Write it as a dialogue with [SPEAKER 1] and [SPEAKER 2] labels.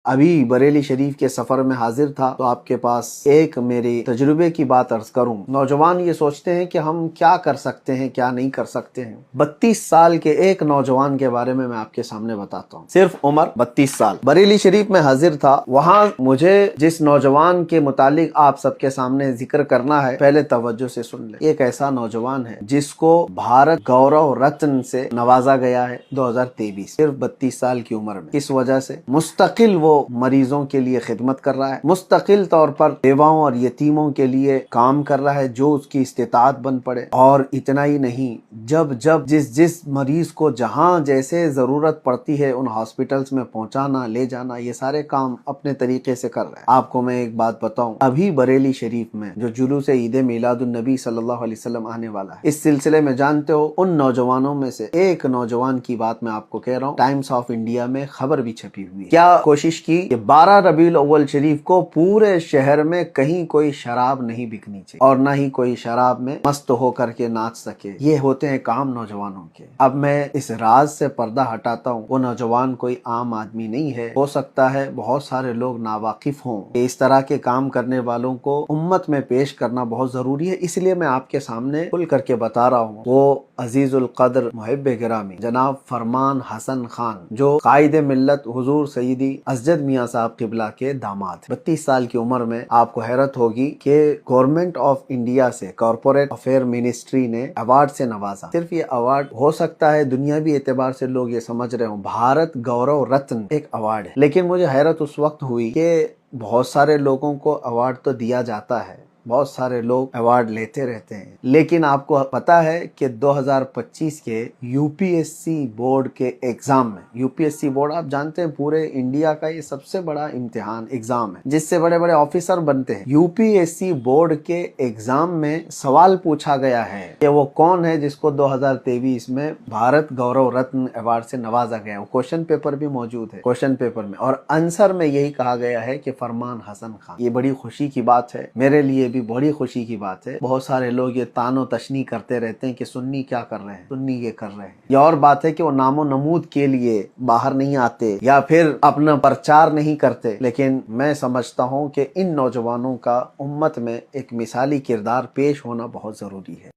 [SPEAKER 1] ابھی بریلی شریف کے سفر میں حاضر تھا تو آپ کے پاس ایک میری تجربے کی بات عرض کروں۔ نوجوان یہ سوچتے ہیں کہ ہم کیا کر سکتے ہیں کیا نہیں کر سکتے ہیں۔ 32 سال کے ایک نوجوان کے بارے میں آپ کے سامنے بتاتا ہوں، صرف عمر 32 سال۔ بریلی شریف میں حاضر تھا، وہاں مجھے جس نوجوان کے متعلق آپ سب کے سامنے ذکر کرنا ہے، پہلے توجہ سے سن لیں۔ ایک ایسا نوجوان ہے جس کو بھارت گورو رتن سے نوازا گیا ہے 2023، صرف 32 سال کی عمر میں۔ اس وجہ سے مستقل وہ مریضوں کے لیے خدمت کر رہا ہے، مستقل طور پر بیواؤں اور یتیموں کے لیے کام کر رہا ہے جو اس کی استطاعت بن پڑے۔ اور اتنا ہی نہیں، جب جس مریض کو جہاں جیسے ضرورت پڑتی ہے ان ہاسپٹلز میں پہنچانا، لے جانا، یہ سارے کام اپنے طریقے سے کر رہا ہے۔ آپ کو میں ایک بات بتاؤں، ابھی بریلی شریف میں جو جلوس عید میلاد النبی صلی اللہ علیہ وسلم آنے والا ہے، اس سلسلے میں جانتے ہو ان نوجوانوں میں سے ایک نوجوان کی بات میں آپ کو کہہ رہا ہوں، ٹائمز آف انڈیا میں خبر بھی چھپی ہوئی ہے۔ کیا کوشش کی کہ 12 ربیع الاول شریف کو پورے شہر میں کہیں کوئی شراب نہیں بکنی چاہیے اور نہ ہی کوئی شراب میں مست ہو کر کے ناچ سکے۔ یہ ہوتے ہیں کام نوجوانوں کے۔ اب میں اس راز سے پردہ ہٹاتا ہوں، وہ نوجوان کوئی عام آدمی نہیں ہے، ہو سکتا ہے بہت سارے لوگ ناواقف ہوں کہ اس طرح کے کام کرنے والوں کو امت میں پیش کرنا بہت ضروری ہے، اس لیے میں آپ کے سامنے کھل کر کے بتا رہا ہوں۔ وہ عزیز القدر محب گرامی جناب فرمان حسن خان، جو قائد ملت حضور سیدی اسجد میاں صاحب قبلہ کے داماد، 32 سال کی عمر میں آپ کو حیرت ہوگی کہ گورنمنٹ آف انڈیا سے کارپوریٹ افیئر منسٹری نے ایوارڈ سے نوازا۔ صرف یہ ایوارڈ ہو سکتا ہے دنیاوی اعتبار سے لوگ یہ سمجھ رہے ہوں بھارت گورو رتن ایک ایوارڈ ہے، لیکن مجھے حیرت اس وقت ہوئی کہ بہت سارے لوگوں کو ایوارڈ تو دیا جاتا ہے، بہت سارے لوگ ایوارڈ لیتے رہتے ہیں، لیکن آپ کو پتا ہے کہ 2025 کے U P S C board کے ایگزام میں، U P S C board آپ جانتے ہیں پورے انڈیا کا یہ سب سے بڑا امتحان ایگزام ہے جس سے بڑے بڑے آفیسر بنتے ہیں۔ U P S C board کے ایگزام میں سوال پوچھا گیا ہے کہ وہ کون ہے جس کو 2023 میں بھارت گورو رتن ایوارڈ سے نوازا گیا۔ وہ کوشچن پیپر بھی موجود ہے، کوشچن پیپر میں، اور آنسر میں یہی کہا گیا ہے کہ فرمان حسن خان۔ یہ بڑی خوشی کی بات ہے، میرے لیے بھی بڑی خوشی کی بات ہے۔ بہت سارے لوگ یہ تان و تشنیع کرتے رہتے ہیں کہ سنی کیا کر رہے ہیں، سنی یہ کر رہے ہیں۔ یہ اور بات ہے کہ وہ نام و نمود کے لیے باہر نہیں آتے یا پھر اپنا پرچار نہیں کرتے، لیکن میں سمجھتا ہوں کہ ان نوجوانوں کا امت میں ایک مثالی کردار پیش ہونا بہت ضروری ہے۔